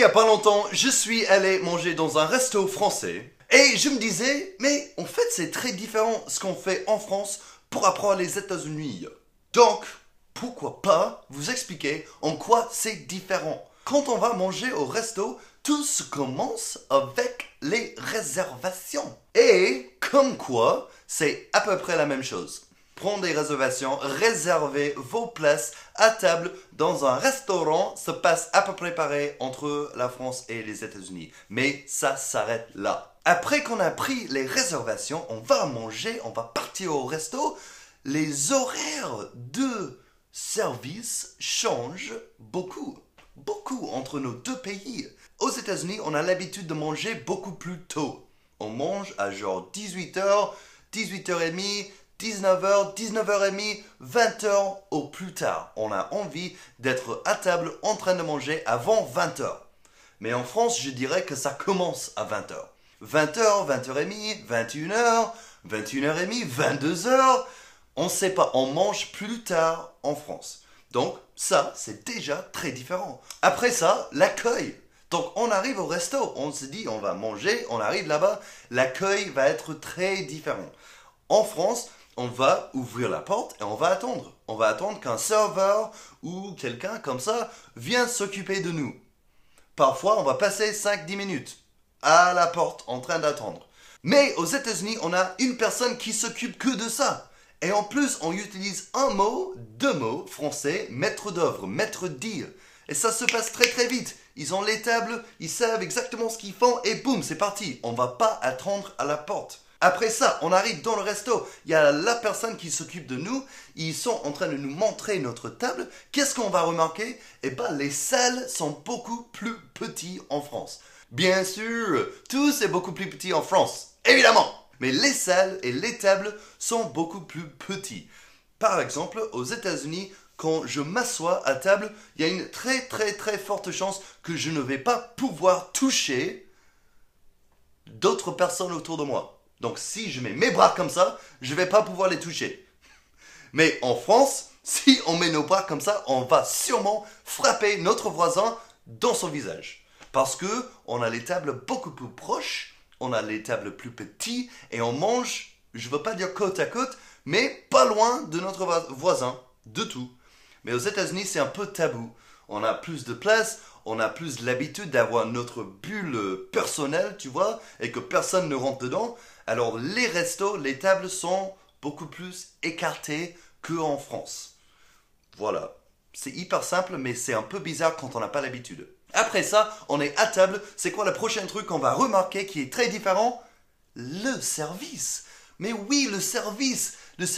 y a pas longtemps, je suis allé manger dans un resto français et je me disais, mais en fait c'est très différent ce qu'on fait en France pour apprendre les États-Unis. Donc, pourquoi pas vous expliquer en quoi c'est différent. Quand on va manger au resto, tout se commence avec les réservations. Et comme quoi, c'est à peu près la même chose. Prendre des réservations, réserver vos places à table dans un restaurant se passe à peu près pareil entre la France et les États-Unis. Mais ça s'arrête là. Après qu'on a pris les réservations, on va manger, on va partir au resto. Les horaires de service changent beaucoup entre nos deux pays. Aux États-Unis, on a l'habitude de manger beaucoup plus tôt. On mange à genre 18h, 18h30, 19h, 19h30, 20h au plus tard. On a envie d'être à table en train de manger avant 20h. Mais en France, je dirais que ça commence à 20h. 20h, 20h30, 21h, 21h30, 22h. On ne sait pas, on mange plus tard en France. Donc ça, c'est déjà très différent. Après ça, l'accueil. Donc on arrive au resto, on se dit on va manger, on arrive là-bas, l'accueil va être très différent. En France, on va ouvrir la porte et on va attendre. On va attendre qu'un serveur ou quelqu'un comme ça vienne s'occuper de nous. Parfois, on va passer 5-10 minutes à la porte en train d'attendre. Mais aux États-Unis, on a une personne qui s'occupe que de ça. Et en plus, on utilise un mot, deux mots français, maître d'œuvre, maître dire. Et ça se passe très très vite. Ils ont les tables, ils savent exactement ce qu'ils font et boum, c'est parti. On va pas attendre à la porte. Après ça, on arrive dans le resto. Il y a la personne qui s'occupe de nous. Ils sont en train de nous montrer notre table. Qu'est-ce qu'on va remarquer? Eh bien, les salles sont beaucoup plus petites en France. Bien sûr, tout c'est beaucoup plus petit en France. Évidemment. Mais les salles et les tables sont beaucoup plus petits. Par exemple, aux États-Unis, quand je m'assois à table, il y a une très très très forte chance que je ne vais pas pouvoir toucher d'autres personnes autour de moi. Donc si je mets mes bras comme ça, je ne vais pas pouvoir les toucher. Mais en France, si on met nos bras comme ça, on va sûrement frapper notre voisin dans son visage. Parce que on a les tables beaucoup plus proches. On a les tables plus petites et on mange, je ne veux pas dire côte à côte, mais pas loin de notre voisin, de tout. Mais aux États-Unis, c'est un peu tabou. On a plus de place, on a plus l'habitude d'avoir notre bulle personnelle, tu vois, et que personne ne rentre dedans. Alors les restos, les tables sont beaucoup plus écartées qu'en France. Voilà. C'est hyper simple, mais c'est un peu bizarre quand on n'a pas l'habitude. Après ça, on est à table. C'est quoi le prochain truc qu'on va remarquer qui est très différent? Le service. Mais oui, le service.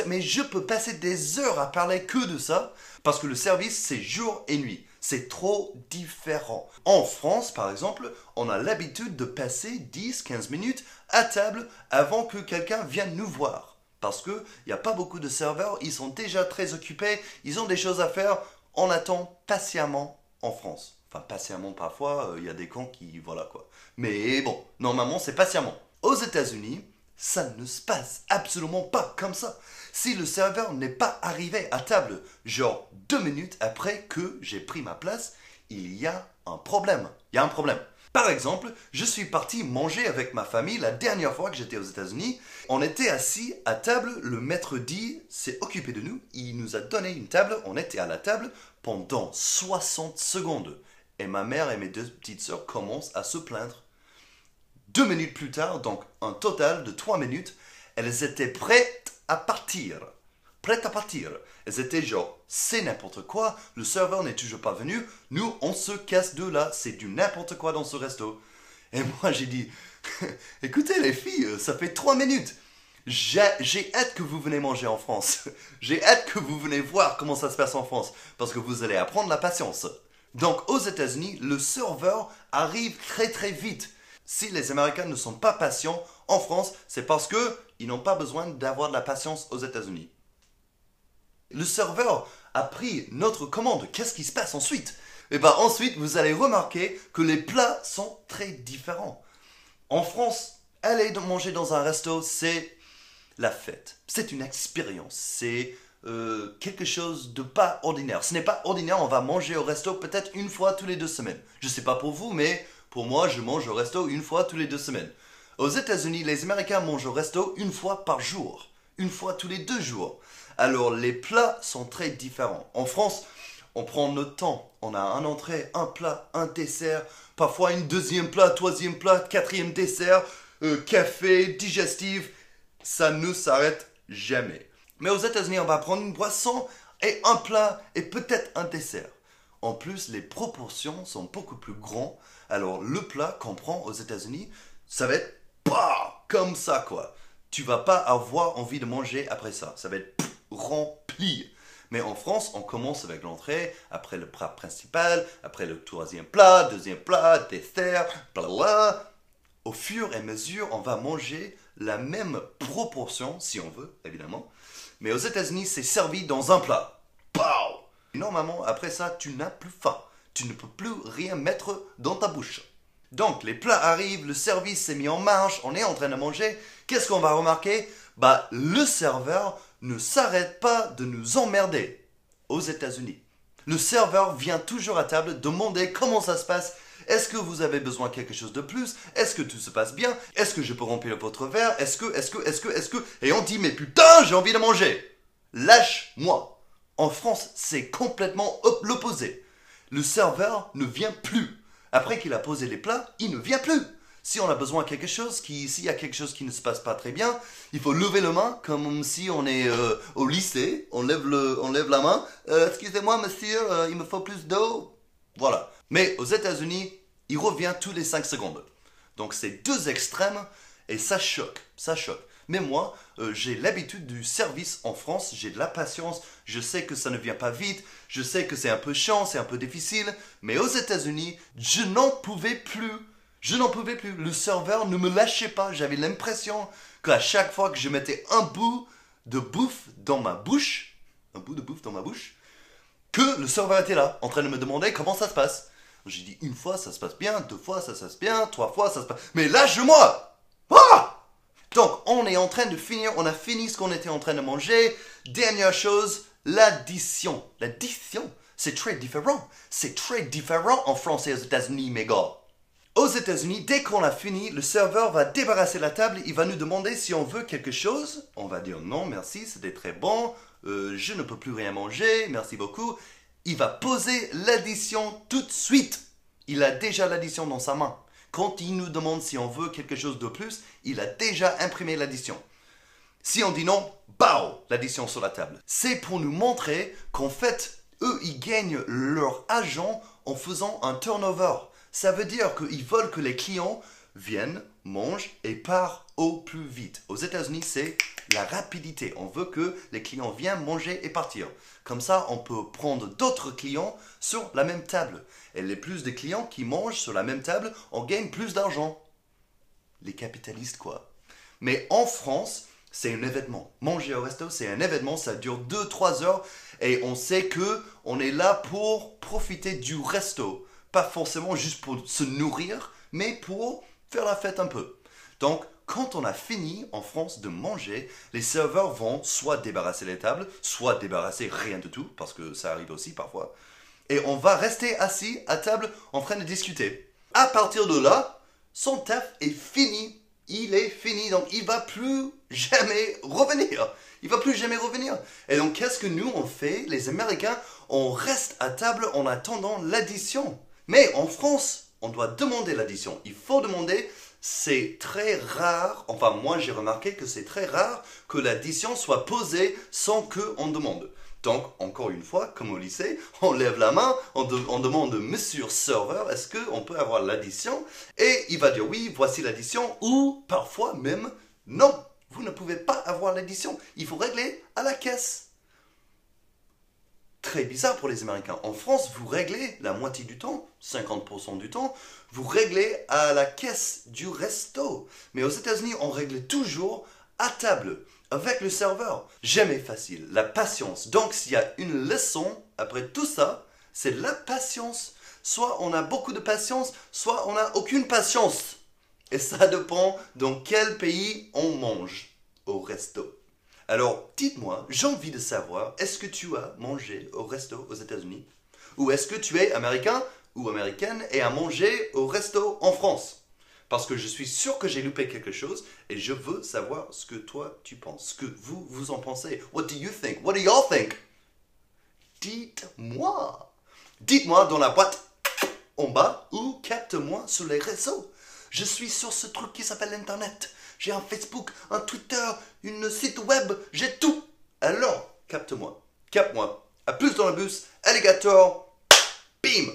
Mais je peux passer des heures à parler que de ça. Parce que le service, c'est jour et nuit. C'est trop différent. En France, par exemple, on a l'habitude de passer 10-15 minutes à table avant que quelqu'un vienne nous voir. Parce qu'il n'y a pas beaucoup de serveurs, ils sont déjà très occupés, ils ont des choses à faire. On attend patiemment en France. Enfin, patiemment parfois, il y a des cons qui... Voilà quoi. Mais bon, normalement, c'est patiemment. Aux États-Unis, ça ne se passe absolument pas comme ça. Si le serveur n'est pas arrivé à table, genre 2 minutes après que j'ai pris ma place, il y a un problème. Il y a un problème. Par exemple, je suis parti manger avec ma famille la dernière fois que j'étais aux États-Unis. On était assis à table, le maître dit s'est occupé de nous. Il nous a donné une table, on était à la table pendant 60 secondes. Et ma mère et mes 2 petites sœurs commencent à se plaindre. 2 minutes plus tard, donc un total de 3 minutes, elles étaient prêtes à partir. Prêtes à partir. Elles étaient genre, c'est n'importe quoi, le serveur n'est toujours pas venu, nous on se casse de là, c'est du n'importe quoi dans ce resto. Et moi j'ai dit, écoutez les filles, ça fait 3 minutes. J'ai hâte que vous venez manger en France. J'ai hâte que vous venez voir comment ça se passe en France, parce que vous allez apprendre la patience. Donc aux États-Unis, le serveur arrive très très vite. Si les Américains ne sont pas patients en France, c'est parce qu'ils n'ont pas besoin d'avoir de la patience aux États-Unis. Le serveur a pris notre commande. Qu'est-ce qui se passe ensuite? Eh bien ensuite, vous allez remarquer que les plats sont très différents. En France, aller manger dans un resto, c'est la fête. C'est une expérience. C'est quelque chose de pas ordinaire. Ce n'est pas ordinaire, on va manger au resto peut-être une fois tous les 2 semaines. Je sais pas pour vous, mais pour moi, je mange au resto une fois tous les 2 semaines. Aux États-Unis, les Américains mangent au resto une fois par jour, une fois tous les 2 jours. Alors les plats sont très différents. En France, on prend notre temps. On a un entrée, un plat, un dessert, parfois une deuxième plat, troisième plat, quatrième dessert, café, digestif. Ça ne s'arrête jamais. Mais aux États-Unis, on va prendre une boisson et un plat et peut-être un dessert. En plus, les proportions sont beaucoup plus grandes. Alors, le plat qu'on prend aux États-Unis, ça va être comme ça, quoi. Tu vas pas avoir envie de manger après ça. Ça va être rempli. Mais en France, on commence avec l'entrée, après le plat principal, après le troisième plat, deuxième plat, dessert, blablabla. Au fur et à mesure, on va manger la même proportion, si on veut, évidemment. Mais aux États-Unis, c'est servi dans un plat. Pow! Normalement, après ça, tu n'as plus faim. Tu ne peux plus rien mettre dans ta bouche. Donc, les plats arrivent, le service s'est mis en marche, on est en train de manger. Qu'est-ce qu'on va remarquer? Le serveur ne s'arrête pas de nous emmerder aux États-Unis. Le serveur vient toujours à table demander comment ça se passe. Est-ce que vous avez besoin de quelque chose de plus? Est-ce que tout se passe bien? Est-ce que je peux remplir votre verre? Est-ce que... Et on dit, mais putain, j'ai envie de manger. Lâche-moi. En France, c'est complètement l'opposé. Le serveur ne vient plus. Après qu'il a posé les plats, il ne vient plus. Si on a besoin de quelque chose, s'il y a quelque chose qui ne se passe pas très bien, il faut lever la main comme si on est au lycée. On lève la main. Excusez-moi, monsieur, il me faut plus d'eau. Voilà. Mais aux États-Unis, il revient tous les 5 secondes. Donc c'est deux extrêmes et ça choque. Ça choque. Mais moi, j'ai l'habitude du service en France. J'ai de la patience. Je sais que ça ne vient pas vite. Je sais que c'est un peu chiant, c'est un peu difficile. Mais aux États-Unis, je n'en pouvais plus. Je n'en pouvais plus. Le serveur ne me lâchait pas. J'avais l'impression qu'à chaque fois que je mettais un bout de bouffe dans ma bouche, que le serveur était là, en train de me demander comment ça se passe. J'ai dit une fois ça se passe bien, 2 fois ça se passe bien, 3 fois ça se passe... Mais lâche-moi! Donc on est en train de finir, on a fini ce qu'on était en train de manger. Dernière chose, l'addition. L'addition, c'est très différent. C'est très différent en France et aux États-Unis, mes gars. Aux États-Unis, dès qu'on a fini, le serveur va débarrasser la table, il va nous demander si on veut quelque chose. On va dire non, merci, c'était très bon, je ne peux plus rien manger, merci beaucoup. Il va poser l'addition tout de suite. Il a déjà l'addition dans sa main. Quand il nous demande si on veut quelque chose de plus, il a déjà imprimé l'addition. Si on dit non, l'addition sur la table. C'est pour nous montrer qu'en fait, eux, ils gagnent leur argent en faisant un turnover. Ça veut dire qu'ils veulent que les clients viennent, mangent et partent au plus vite. Aux États-Unis, c'est la rapidité. On veut que les clients viennent manger et partir. Comme ça, on peut prendre d'autres clients sur la même table. Et les plus de clients qui mangent sur la même table, on gagne plus d'argent. Les capitalistes, quoi. Mais en France, c'est un événement. Manger au resto, c'est un événement. Ça dure 2-3 heures. Et on sait qu'on est là pour profiter du resto. Pas forcément juste pour se nourrir, mais pour faire la fête un peu. Donc, quand on a fini en France de manger, les serveurs vont soit débarrasser les tables, soit débarrasser rien du tout, parce que ça arrive aussi parfois. Et on va rester assis à table en train de discuter. À partir de là, son taf est fini. Il est fini, donc il va plus jamais revenir. Il va plus jamais revenir. Et donc, qu'est-ce que nous, on fait, les Américains? On reste à table en attendant l'addition. Mais en France, on doit demander l'addition. Il faut demander, c'est très rare, enfin moi j'ai remarqué que c'est très rare que l'addition soit posée sans qu'on demande. Donc, encore une fois, comme au lycée, on lève la main, on demande Monsieur Serveur, est-ce qu'on peut avoir l'addition? Et il va dire oui, voici l'addition, ou parfois même, non, vous ne pouvez pas avoir l'addition, il faut régler à la caisse. Très bizarre pour les Américains. En France, vous réglez la moitié du temps, 50% du temps, vous réglez à la caisse du resto. Mais aux États-Unis, on règle toujours à table, avec le serveur. Jamais facile. La patience. Donc, s'il y a une leçon après tout ça, c'est la patience. Soit on a beaucoup de patience, soit on n'a aucune patience. Et ça dépend dans quel pays on mange au resto. Alors, dites-moi, j'ai envie de savoir, est-ce que tu as mangé au resto aux États-Unis? Ou est-ce que tu es américain ou américaine et as mangé au resto en France? Parce que je suis sûr que j'ai loupé quelque chose et je veux savoir ce que toi tu penses, ce que vous en pensez. What do you think? What do y'all think? Dites-moi. Dites-moi dans la boîte en bas ou capte-moi sur les réseaux. Je suis sur ce truc qui s'appelle Internet. J'ai un Facebook, un Twitter, une site web, j'ai tout. Alors, capte-moi. Capte-moi. À plus dans le bus, alligator. Bim!